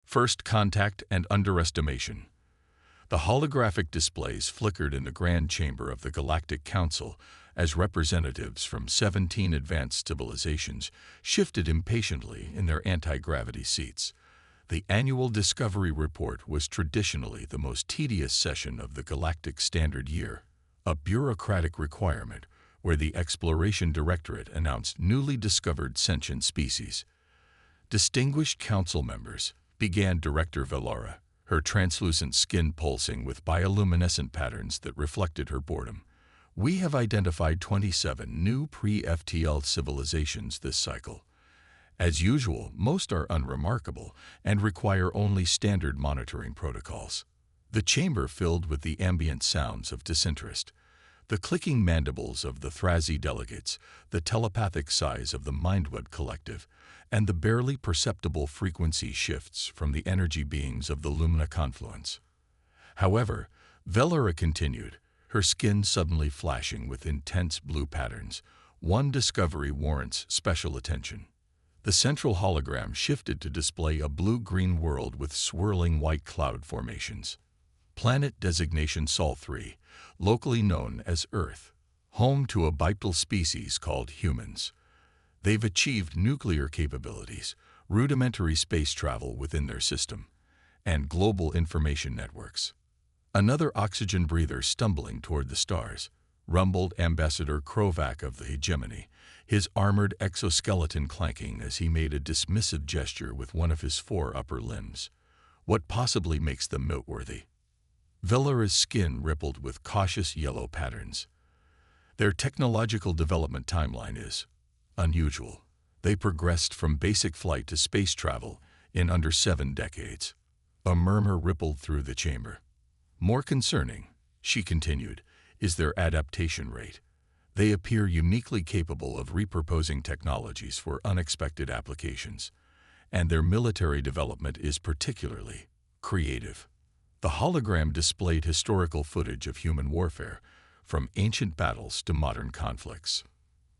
First contact and underestimation. The holographic displays flickered in the grand chamber of the Galactic Council as representatives from 17 advanced civilizations shifted impatiently in their anti-gravity seats. The annual Discovery Report was traditionally the most tedious session of the Galactic Standard Year, a bureaucratic requirement where the Exploration Directorate announced newly discovered sentient species. Distinguished council members, began Director Valora, her translucent skin pulsing with bioluminescent patterns that reflected her boredom. We have identified 27 new pre-FTL civilizations this cycle. As usual, most are unremarkable and require only standard monitoring protocols. The chamber filled with the ambient sounds of disinterest, the clicking mandibles of the Thrazi delegates, the telepathic sighs of the Mindweb Collective, and the barely perceptible frequency shifts from the energy beings of the Lumina Confluence. However, Velura continued, her skin suddenly flashing with intense blue patterns. One discovery warrants special attention. The central hologram shifted to display a blue-green world with swirling white cloud formations. Planet designation Sol 3, locally known as Earth, home to a bipedal species called humans. They've achieved nuclear capabilities, rudimentary space travel within their system, and global information networks. Another oxygen breather stumbling toward the stars, rumbled Ambassador Krovac of the Hegemony, his armored exoskeleton clanking as he made a dismissive gesture with one of his 4 upper limbs. What possibly makes them noteworthy? Velura's skin rippled with cautious yellow patterns. Their technological development timeline is unusual. They progressed from basic flight to space travel in under 7 decades. A murmur rippled through the chamber. More concerning, she continued, is their adaptation rate. They appear uniquely capable of repurposing technologies for unexpected applications, and their military development is particularly creative. The hologram displayed historical footage of human warfare, from ancient battles to modern conflicts.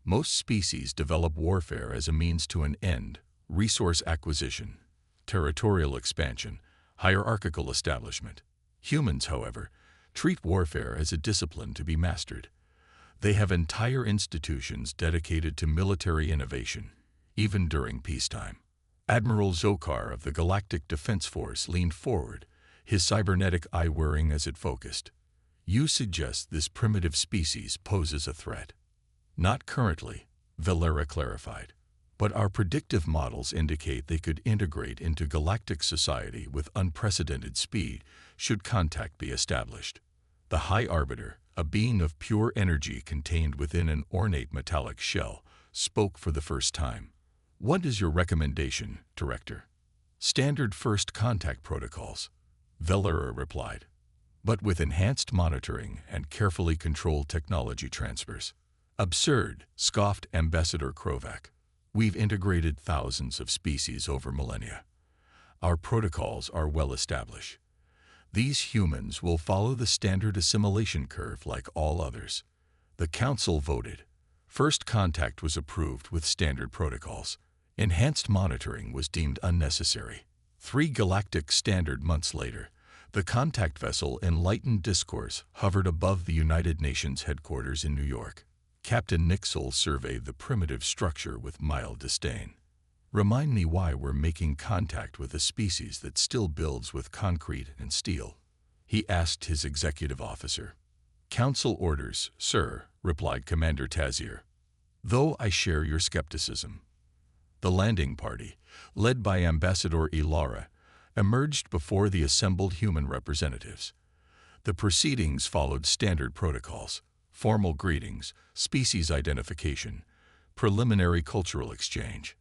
Most species develop warfare as a means to an end: resource acquisition, territorial expansion, hierarchical establishment. Humans, however, treat warfare as a discipline to be mastered. They have entire institutions dedicated to military innovation, even during peacetime. Admiral Zokar of the Galactic Defense Force leaned forward, his cybernetic eye whirring as it focused. You suggest this primitive species poses a threat? Not currently, Velura clarified, but our predictive models indicate they could integrate into galactic society with unprecedented speed should contact be established. The High Arbiter, a being of pure energy contained within an ornate metallic shell, spoke for the first time. What is your recommendation, Director? Standard first contact protocols, Velura replied, but with enhanced monitoring and carefully controlled technology transfers. Absurd, scoffed Ambassador Krovac. We've integrated thousands of species over millennia. Our protocols are well established. These humans will follow the standard assimilation curve like all others. The Council voted. First contact was approved with standard protocols. Enhanced monitoring was deemed unnecessary. 3 galactic standard months later, the contact vessel Enlightened Discourse hovered above the United Nations headquarters in New York. Captain Nixel surveyed the primitive structure with mild disdain. Remind me why we're making contact with a species that still builds with concrete and steel, he asked his executive officer. Council orders, sir, replied Commander Tazier. Though I share your skepticism. The landing party, led by Ambassador Ilara, emerged before the assembled human representatives. The proceedings followed standard protocols: formal greetings, species identification, preliminary cultural exchange.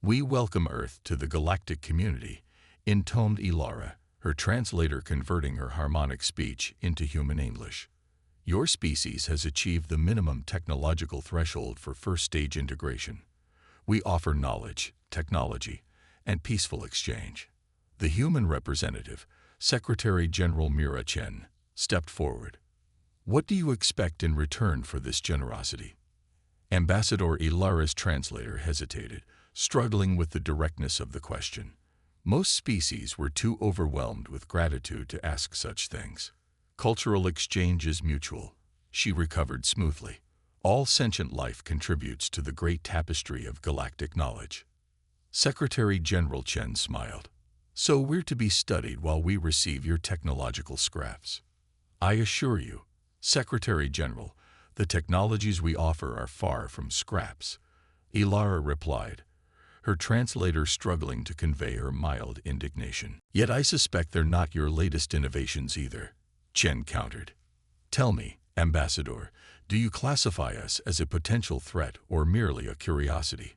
We welcome Earth to the galactic community, intoned Ilara, her translator converting her harmonic speech into human English. Your species has achieved the minimum technological threshold for first-stage integration. We offer knowledge, technology, and peaceful exchange. The human representative, Secretary General Mira Chen, stepped forward. What do you expect in return for this generosity? Ambassador Ilara's translator hesitated, struggling with the directness of the question. Most species were too overwhelmed with gratitude to ask such things. Cultural exchange is mutual. She recovered smoothly. All sentient life contributes to the great tapestry of galactic knowledge. Secretary General Chen smiled. So we're to be studied while we receive your technological scraps. I assure you, Secretary General, the technologies we offer are far from scraps. Ilara replied, her translator struggling to convey her mild indignation. Yet I suspect they're not your latest innovations either, Chen countered. Tell me, Ambassador, do you classify us as a potential threat or merely a curiosity?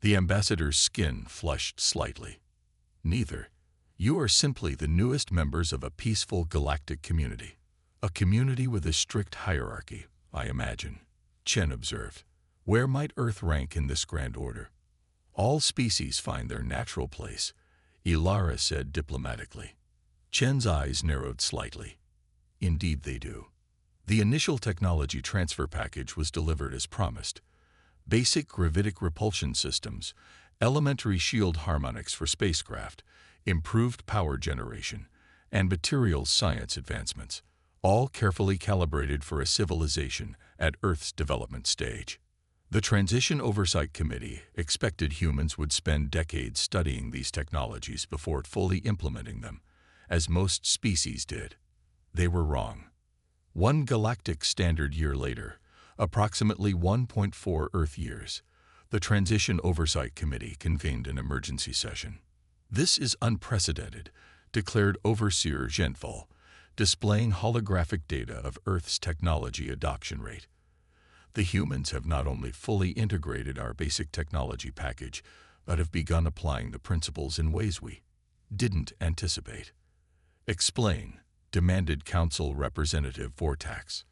The ambassador's skin flushed slightly. Neither. You are simply the newest members of a peaceful galactic community. A community with a strict hierarchy, I imagine, Chen observed. Where might Earth rank in this grand order? All species find their natural place, Ilara said diplomatically. Chen's eyes narrowed slightly. Indeed they do. The initial technology transfer package was delivered as promised. Basic gravitic repulsion systems, elementary shield harmonics for spacecraft, improved power generation, and materials science advancements, all carefully calibrated for a civilization at Earth's development stage. The Transition Oversight Committee expected humans would spend decades studying these technologies before fully implementing them, as most species did. They were wrong. One galactic standard year later, approximately 1.4 Earth years, the Transition Oversight Committee convened an emergency session. This is unprecedented, declared Overseer Genfal, displaying holographic data of Earth's technology adoption rate. The humans have not only fully integrated our basic technology package, but have begun applying the principles in ways we didn't anticipate. Explain, demanded Council Representative Vortax.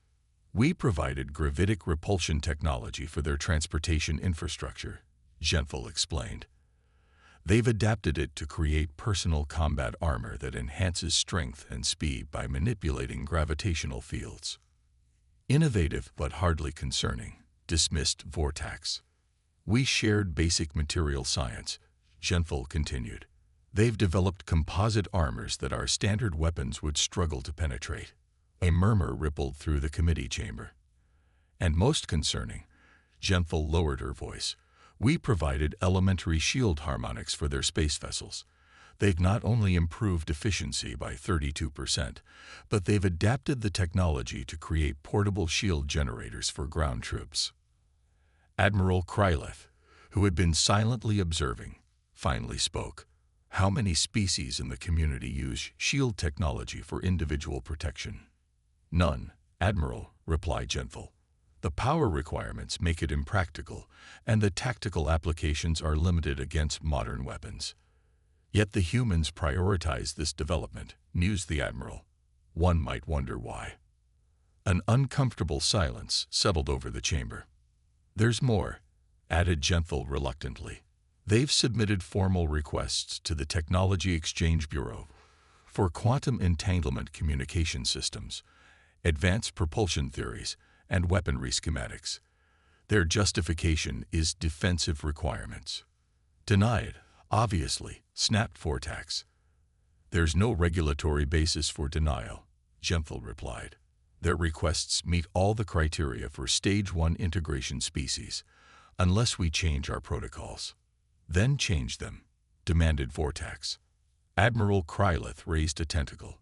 We provided gravitic repulsion technology for their transportation infrastructure, Genfal explained. They've adapted it to create personal combat armor that enhances strength and speed by manipulating gravitational fields. Innovative but hardly concerning, dismissed Vortax. We shared basic material science, Genfal continued. They've developed composite armors that our standard weapons would struggle to penetrate. A murmur rippled through the committee chamber. And most concerning, Genfal lowered her voice. We provided elementary shield harmonics for their space vessels. They've not only improved efficiency by 32%, but they've adapted the technology to create portable shield generators for ground troops. Admiral Kryleth, who had been silently observing, finally spoke. How many species in the community use shield technology for individual protection? None, Admiral, replied Genfal. The power requirements make it impractical, and the tactical applications are limited against modern weapons. Yet the humans prioritize this development, mused the Admiral. One might wonder why. An uncomfortable silence settled over the chamber. There's more, added Genfal reluctantly. They've submitted formal requests to the Technology Exchange Bureau for quantum entanglement communication systems, advanced propulsion theories, and weaponry schematics. Their justification is defensive requirements. Denied, obviously, snapped Vortax. There's no regulatory basis for denial, Genfal replied. Their requests meet all the criteria for Stage 1 integration species, unless we change our protocols. Then change them, demanded Vortax. Admiral Kryleth raised a tentacle.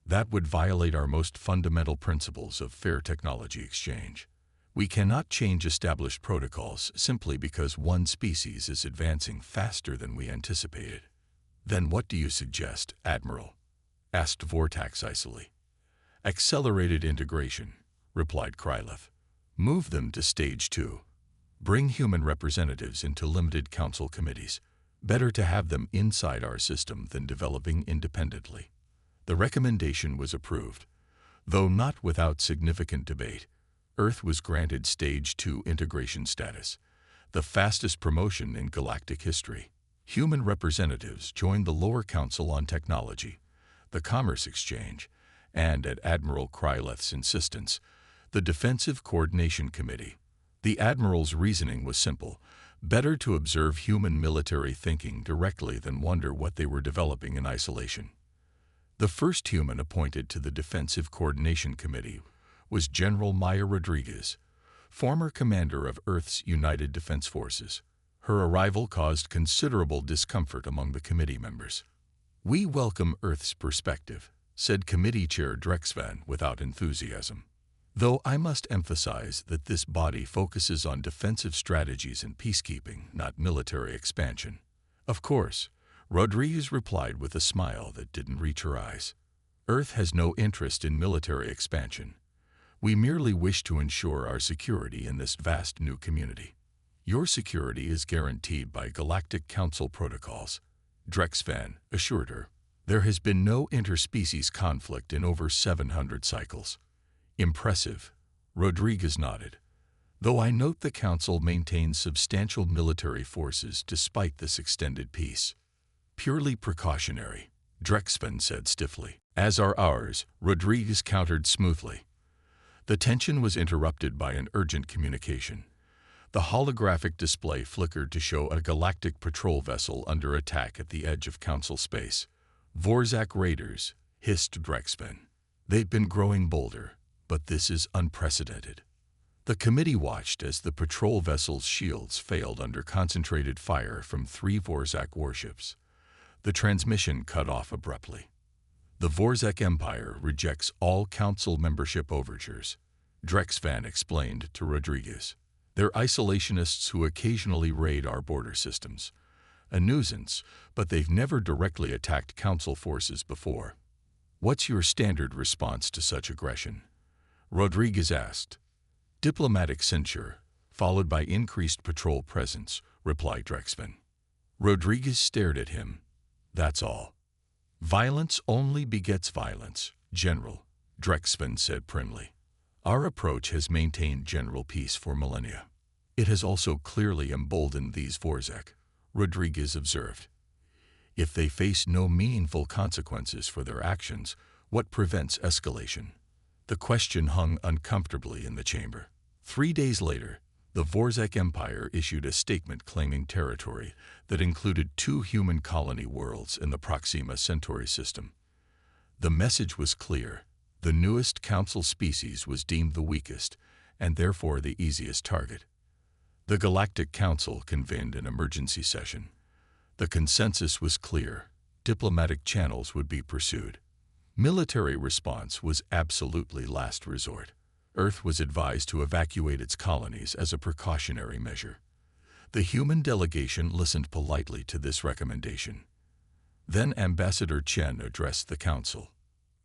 That would violate our most fundamental principles of fair technology exchange. We cannot change established protocols simply because one species is advancing faster than we anticipated. Then what do you suggest, Admiral? Asked Vortax icily. Accelerated integration, replied Kryleth. Move them to Stage 2. Bring human representatives into limited council committees. Better to have them inside our system than developing independently. The recommendation was approved, though not without significant debate. Earth was granted Stage 2 integration status, the fastest promotion in galactic history. Human representatives joined the lower council on technology, the Commerce Exchange, and, at Admiral Kryleth's insistence, the Defensive Coordination Committee. The Admiral's reasoning was simple. Better to observe human military thinking directly than wonder what they were developing in isolation. The first human appointed to the Defensive Coordination Committee was General Maya Rodriguez, former commander of Earth's United Defense Forces. Her arrival caused considerable discomfort among the committee members. "We welcome Earth's perspective," said Committee Chair Drexvan without enthusiasm. "Though I must emphasize that this body focuses on defensive strategies and peacekeeping, not military expansion." "Of course," Rodriguez replied with a smile that didn't reach her eyes. "Earth has no interest in military expansion. We merely wish to ensure our security in this vast new community." "Your security is guaranteed by Galactic Council protocols," Drexvan assured her. "There has been no interspecies conflict in over 700 cycles." "Impressive," Rodriguez nodded. "Though I note the Council maintains substantial military forces despite this extended peace." "Purely precautionary," Drexvan said stiffly. "As are ours," Rodriguez countered smoothly. The tension was interrupted by an urgent communication. The holographic display flickered to show a galactic patrol vessel under attack at the edge of Council space. "Vorzak raiders," hissed Drexvan. "They've been growing bolder, but this is unprecedented." The committee watched as the patrol vessel's shields failed under concentrated fire from 3 Vorzak warships. The transmission cut off abruptly. "The Vorzak Empire rejects all Council membership overtures," Drexvan explained to Rodriguez. "They're isolationists who occasionally raid our border systems. A nuisance, but they've never directly attacked Council forces before." "What's your standard response to such aggression?" Rodriguez asked. "Diplomatic censure, followed by increased patrol presence," replied Drexvan. Rodriguez stared at him. "That's all." "Violence only begets violence, General," Drexvan said primly. "Our approach has maintained general peace for millennia." "It has also clearly emboldened these Vorzak," Rodriguez observed. "If they face no meaningful consequences for their actions, what prevents escalation?" The question hung uncomfortably in the chamber. 3 days later, the Vorzak Empire issued a statement claiming territory that included 2 human colony worlds in the Proxima Centauri system. The message was clear. The newest Council species was deemed the weakest, and therefore the easiest target. The Galactic Council convened an emergency session. The consensus was clear. Diplomatic channels would be pursued. Military response was absolutely last resort. Earth was advised to evacuate its colonies as a precautionary measure. The human delegation listened politely to this recommendation. Then Ambassador Chen addressed the Council.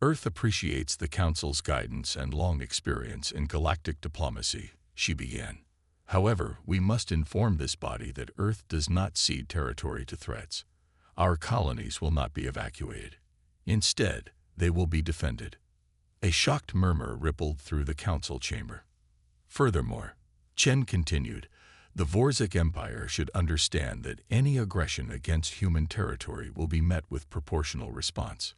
"Earth appreciates the Council's guidance and long experience in galactic diplomacy," she began. "However, we must inform this body that Earth does not cede territory to threats. Our colonies will not be evacuated. Instead, they will be defended." A shocked murmur rippled through the Council chamber. "Furthermore," Chen continued, "the Vorzak Empire should understand that any aggression against human territory will be met with proportional response."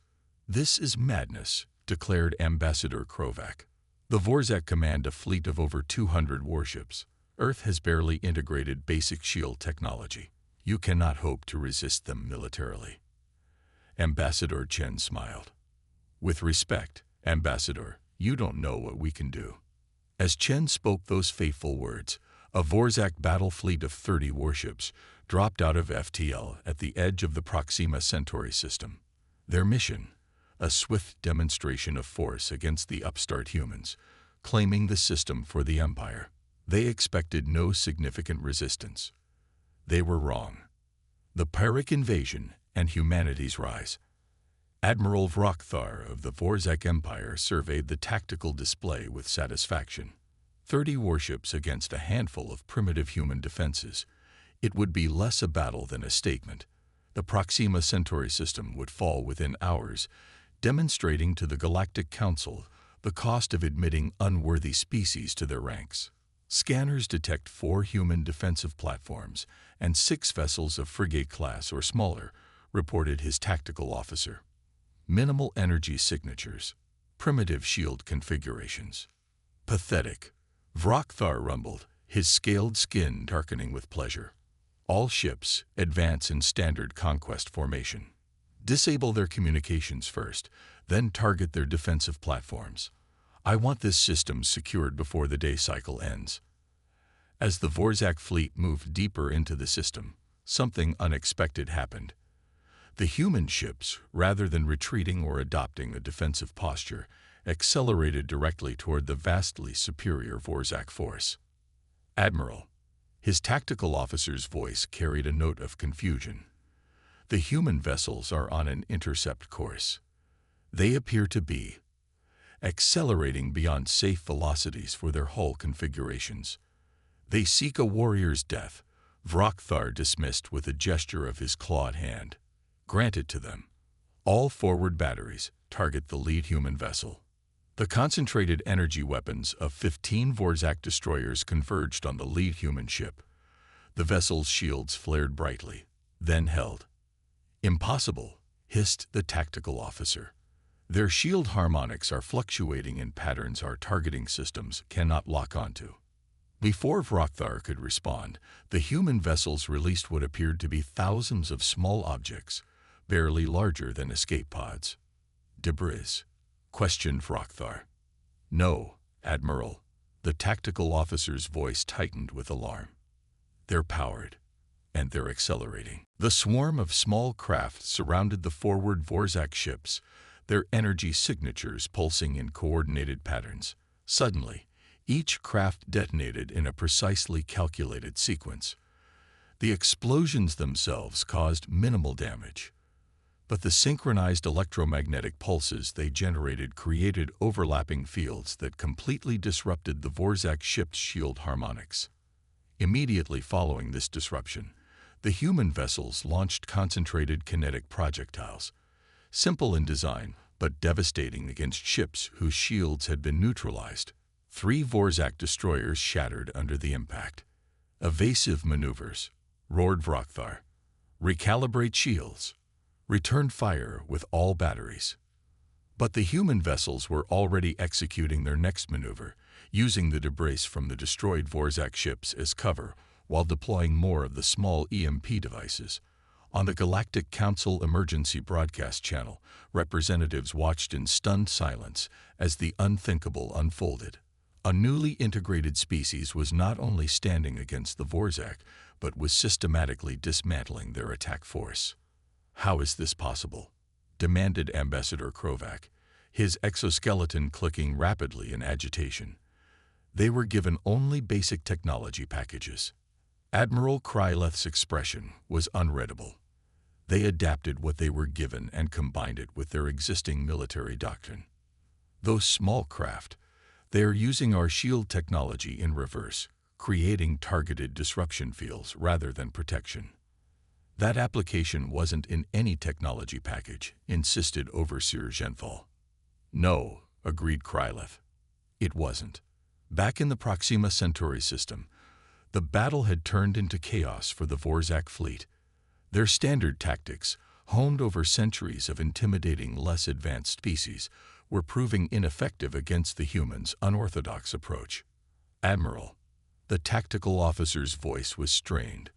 "This is madness," declared Ambassador Krovak. "The Vorzak command a fleet of over 200 warships. Earth has barely integrated basic shield technology. You cannot hope to resist them militarily." Ambassador Chen smiled. "With respect, Ambassador, you don't know what we can do." As Chen spoke those fateful words, a Vorzak battle fleet of 30 warships dropped out of FTL at the edge of the Proxima Centauri system. Their mission, a swift demonstration of force against the upstart humans, claiming the system for the Empire. They expected no significant resistance. They were wrong. The Pyrrhic invasion and humanity's rise. Admiral Vrockthar of the Vorzak Empire surveyed the tactical display with satisfaction. 30 warships against a handful of primitive human defenses. It would be less a battle than a statement. The Proxima Centauri system would fall within hours, demonstrating to the Galactic Council the cost of admitting unworthy species to their ranks. Scanners detect 4 human defensive platforms and 6 vessels of frigate class or smaller, reported his tactical officer. Minimal energy signatures. Primitive shield configurations. Pathetic. Vrockthar rumbled, his scaled skin darkening with pleasure. All ships advance in standard conquest formation. Disable their communications first, then target their defensive platforms. I want this system secured before the day cycle ends." As the Vorzak fleet moved deeper into the system, something unexpected happened. The human ships, rather than retreating or adopting a defensive posture, accelerated directly toward the vastly superior Vorzak force. "Admiral," his tactical officer's voice carried a note of confusion. "The human vessels are on an intercept course. They appear to be accelerating beyond safe velocities for their hull configurations. They seek a warrior's death," Vrokthar dismissed with a gesture of his clawed hand. "Grant it to them. All forward batteries target the lead human vessel." The concentrated energy weapons of 15 Vorzak destroyers converged on the lead human ship. The vessel's shields flared brightly, then held. "Impossible," hissed the tactical officer. "Their shield harmonics are fluctuating in patterns our targeting systems cannot lock onto." Before Vrokthar could respond, the human vessels released what appeared to be thousands of small objects, barely larger than escape pods. "Debris?" questioned Vrokthar. "No, Admiral." The tactical officer's voice tightened with alarm. "They're powered, and they're accelerating." The swarm of small craft surrounded the forward Vorzak ships, their energy signatures pulsing in coordinated patterns. Suddenly, each craft detonated in a precisely calculated sequence. The explosions themselves caused minimal damage, but the synchronized electromagnetic pulses they generated created overlapping fields that completely disrupted the Vorzak ship's shield harmonics. Immediately following this disruption, the human vessels launched concentrated kinetic projectiles, simple in design but devastating against ships whose shields had been neutralized. 3 Vorzak destroyers shattered under the impact. "Evasive maneuvers," roared Vrokthar. "Recalibrate shields. Return fire with all batteries." But the human vessels were already executing their next maneuver, using the debris from the destroyed Vorzak ships as cover while deploying more of the small EMP devices. On the Galactic Council emergency broadcast channel, representatives watched in stunned silence as the unthinkable unfolded. A newly integrated species was not only standing against the Vorzak, but was systematically dismantling their attack force. "How is this possible?" demanded Ambassador Krovak, his exoskeleton clicking rapidly in agitation. "They were given only basic technology packages." Admiral Kryleth's expression was unreadable. "They adapted what they were given and combined it with their existing military doctrine. Those small craft, they are using our shield technology in reverse, creating targeted disruption fields rather than protection." "That application wasn't in any technology package," insisted Overseer Genfal. "No," agreed Kryleth. "It wasn't." Back in the Proxima Centauri system, the battle had turned into chaos for the Vorzak fleet. Their standard tactics, honed over centuries of intimidating less advanced species, were proving ineffective against the humans' unorthodox approach. "Admiral," the tactical officer's voice was strained.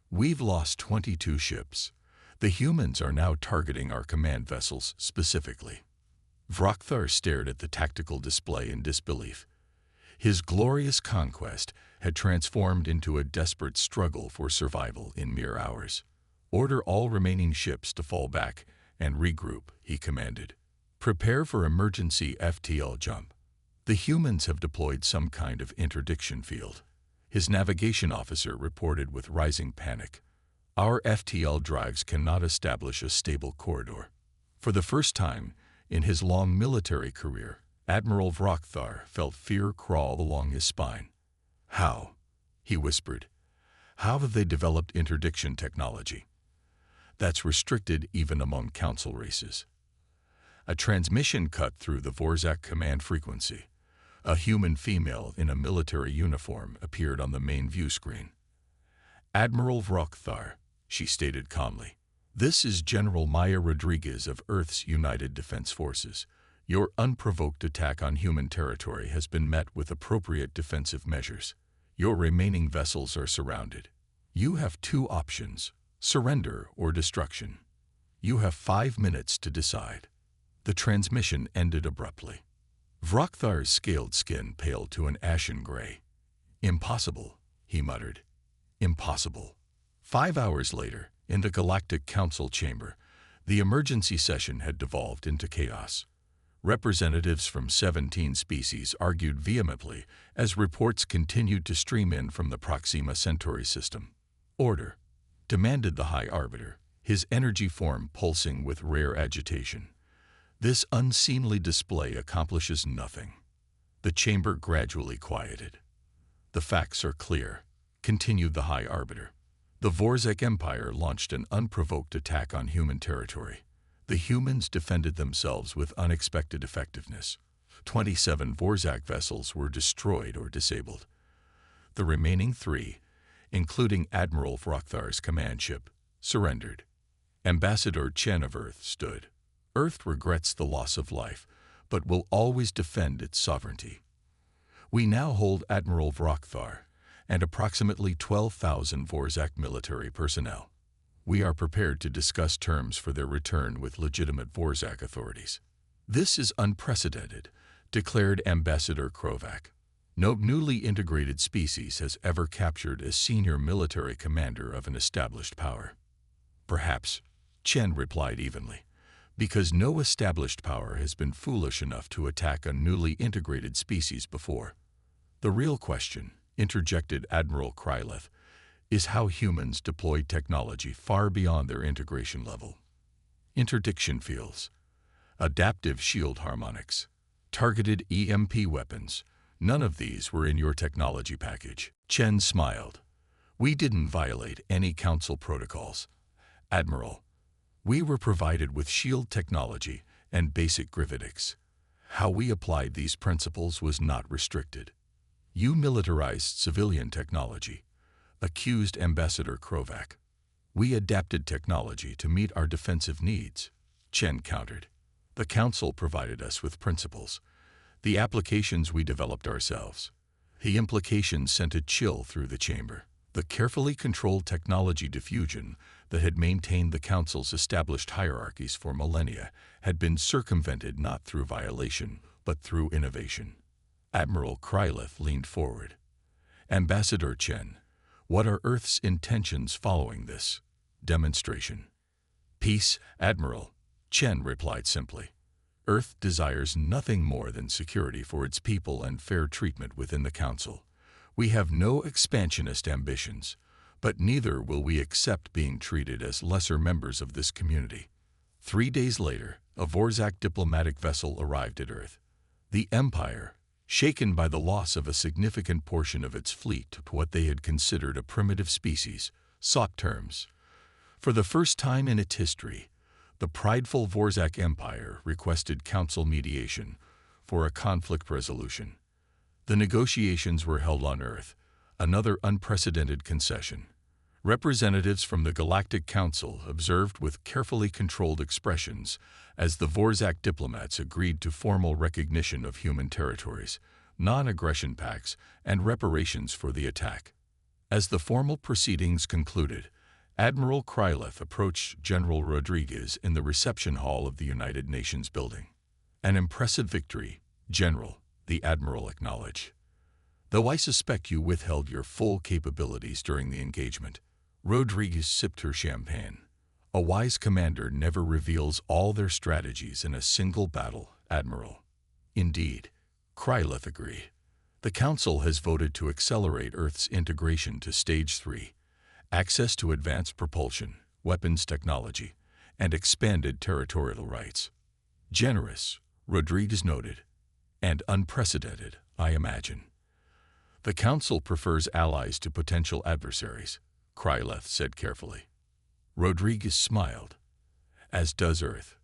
"We've lost 22 ships. The humans are now targeting our command vessels specifically." Vrokthar stared at the tactical display in disbelief. His glorious conquest had transformed into a desperate struggle for survival in mere hours. "Order all remaining ships to fall back and regroup," he commanded. "Prepare for emergency FTL jump. The humans have deployed some kind of interdiction field." His navigation officer reported with rising panic. "Our FTL drives cannot establish a stable corridor." For the first time in his long military career, Admiral Vrokthar felt fear crawl along his spine. "How?" he whispered. "How have they developed interdiction technology? That's restricted even among council races." A transmission cut through the Vorzak command frequency. A human female in a military uniform appeared on the main view screen. "Admiral Vrokthar," she stated calmly. "This is General Maya Rodriguez of Earth's United Defense Forces. Your unprovoked attack on human territory has been met with appropriate defensive measures. Your remaining vessels are surrounded. You have two options, surrender or destruction. You have 5 minutes to decide. The transmission ended abruptly. Vrocthar's scaled skin paled to an ashen gray. Impossible, he muttered. Impossible. 5 hours later, in the Galactic Council chamber, the emergency session had devolved into chaos. Representatives from 17 species argued vehemently as reports continued to stream in from the Proxima Centauri system. Order, demanded the High Arbiter, his energy form pulsing with rare agitation. This unseemly display accomplishes nothing. The chamber gradually quieted. The facts are clear, continued the High Arbiter. The Vorzak Empire launched an unprovoked attack on human territory. The humans defended themselves with unexpected effectiveness. 27 Vorzak vessels were destroyed or disabled. The remaining 3, including Admiral Vrocthar's command ship, surrendered. Ambassador Chen of Earth stood. Earth regrets the loss of life, but will always defend its sovereignty. We now hold Admiral Vrocthar and approximately 12,000 Vorzak military personnel. We are prepared to discuss terms for their return with legitimate Vorzak authorities. This is unprecedented, declared Ambassador Krovak. No newly integrated species has ever captured a senior military commander of an established power. Perhaps, Chen replied evenly, because no established power has been foolish enough to attack a newly integrated species before. The real question, interjected Admiral Kryleth, is how humans deploy technology far beyond their integration level. Interdiction fields, adaptive shield harmonics, targeted EMP weapons, none of these were in your technology package. Chen smiled. We didn't violate any council protocols. Admiral, we were provided with shield technology and basic gravitics. How we applied these principles was not restricted. You militarized civilian technology, accused Ambassador Krovak. We adapted technology to meet our defensive needs, Chen countered. The Council provided us with principles. The applications we developed ourselves. The implications sent a chill through the chamber. The carefully controlled technology diffusion that had maintained the Council's established hierarchies for millennia had been circumvented not through violation, but through innovation. Admiral Kryleth leaned forward. Ambassador Chen, what are Earth's intentions following this demonstration? Peace, Admiral, Chen replied simply. Earth desires nothing more than security for its people and fair treatment within the Council. We have no expansionist ambitions, but neither will we accept being treated as lesser members of this community. 3 days later, a Vorzak diplomatic vessel arrived at Earth. The Empire, shaken by the loss of a significant portion of its fleet to what they had considered a primitive species, sought terms. For the first time in its history, the prideful Vorzak Empire requested council mediation for a conflict resolution. The negotiations were held on Earth, another unprecedented concession. Representatives from the Galactic Council observed with carefully controlled expressions as the Vorzak diplomats agreed to formal recognition of human territories, non-aggression pacts, and reparations for the attack. As the formal proceedings concluded, Admiral Kryleth approached General Rodriguez in the reception hall of the United Nations building. An impressive victory, General, the Admiral acknowledged. Though I suspect you withheld your full capabilities during the engagement, Rodriguez sipped her champagne. A wise commander never reveals all their strategies in a single battle, Admiral. Indeed, Kryleth agreed. The Council has voted to accelerate Earth's integration to Stage 3, access to advanced propulsion, weapons technology, and expanded territorial rights. Generous, Rodriguez noted, and unprecedented, I imagine. The Council prefers allies to potential adversaries, Kryleth said carefully. Rodriguez smiled. As does Earth.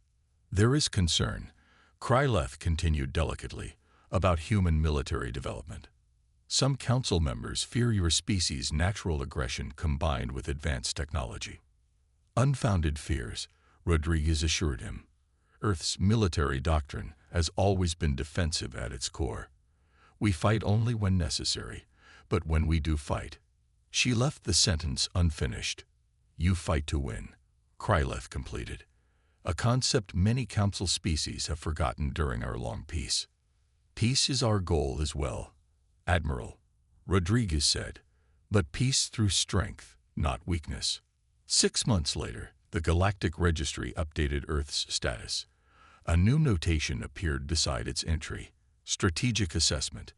There is concern, Kryleth continued delicately, about human military development. Some Council members fear your species' natural aggression combined with advanced technology. Unfounded fears, Rodriguez assured him. Earth's military doctrine has always been defensive at its core. We fight only when necessary, but when we do fight, She left the sentence unfinished. "You fight to win," Kryleth completed, a concept many council species have forgotten during our long peace. "Peace is our goal as well," Admiral Rodriguez said, "but peace through strength, not weakness." 6 months later, the Galactic Registry updated Earth's status. A new notation appeared beside its entry: Strategic Assessment,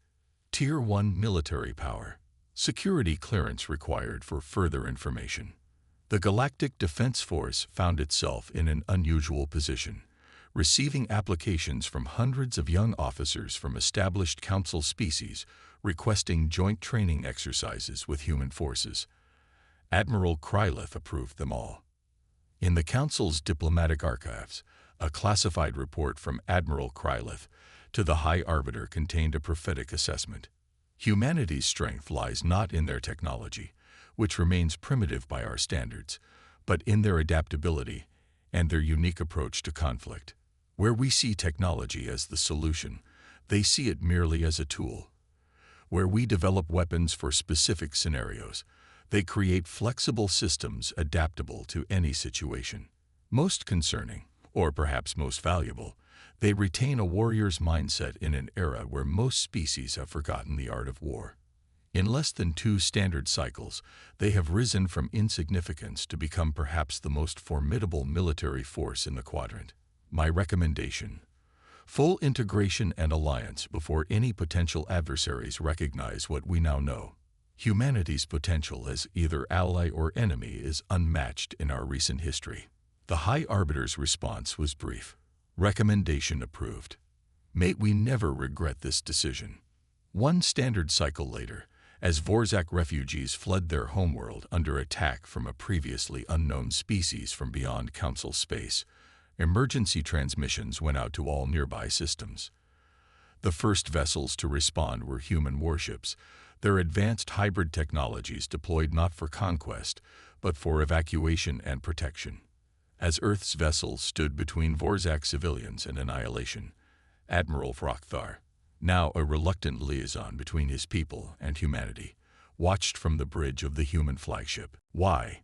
Tier 1 Military Power, Security Clearance required for further information. The Galactic Defense Force found itself in an unusual position, receiving applications from hundreds of young officers from established Council species requesting joint training exercises with human forces. Admiral Kryleth approved them all. In the Council's diplomatic archives, a classified report from Admiral Kryleth to the High Arbiter contained a prophetic assessment. Humanity's strength lies not in their technology, which remains primitive by our standards, but in their adaptability and their unique approach to conflict. Where we see technology as the solution, they see it merely as a tool. Where we develop weapons for specific scenarios, they create flexible systems adaptable to any situation. Most concerning, or perhaps most valuable, they retain a warrior's mindset in an era where most species have forgotten the art of war. In less than 2 standard cycles, they have risen from insignificance to become perhaps the most formidable military force in the quadrant. My recommendation: full integration and alliance before any potential adversaries recognize what we now know. Humanity's potential as either ally or enemy is unmatched in our recent history. The High Arbiter's response was brief: recommendation approved. May we never regret this decision. 1 standard cycle later, as Vorzak refugees fled their homeworld under attack from a previously unknown species from beyond Council space, emergency transmissions went out to all nearby systems. The first vessels to respond were human warships, their advanced hybrid technologies deployed not for conquest, but for evacuation and protection. As Earth's vessels stood between Vorzak civilians and annihilation, Admiral Vrockthar, now a reluctant liaison between his people and humanity, watched from the bridge of the human flagship. "Why?"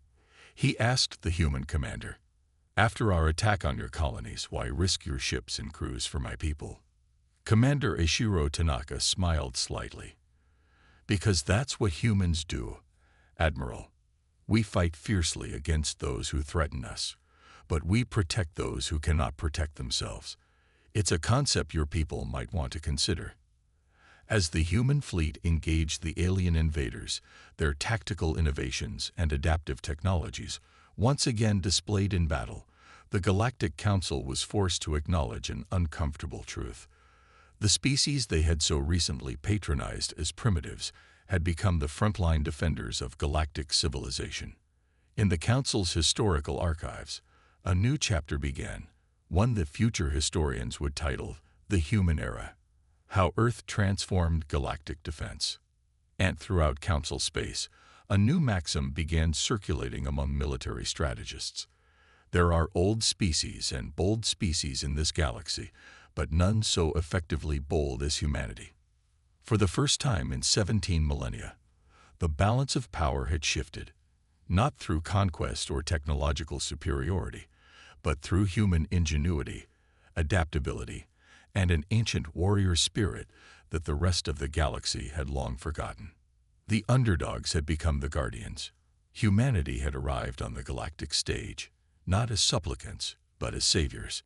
he asked the human commander. "After our attack on your colonies, why risk your ships and crews for my people?" Commander Eiichiro Tanaka smiled slightly. "Because that's what humans do, Admiral. We fight fiercely against those who threaten us, but we protect those who cannot protect themselves. It's a concept your people might want to consider." As the human fleet engaged the alien invaders, their tactical innovations and adaptive technologies once again displayed in battle, the Galactic Council was forced to acknowledge an uncomfortable truth. The species they had so recently patronized as primitives had become the frontline defenders of galactic civilization. In the Council's historical archives, a new chapter began, one that future historians would title The Human Era: How Earth Transformed Galactic Defense. And throughout Council space, a new maxim began circulating among military strategists. There are old species and bold species in this galaxy, but none so effectively bold as humanity. For the first time in 17 millennia, the balance of power had shifted, not through conquest or technological superiority, but through human ingenuity, adaptability, and an ancient warrior spirit that the rest of the galaxy had long forgotten. The underdogs had become the guardians. Humanity had arrived on the galactic stage, not as supplicants, but as saviors.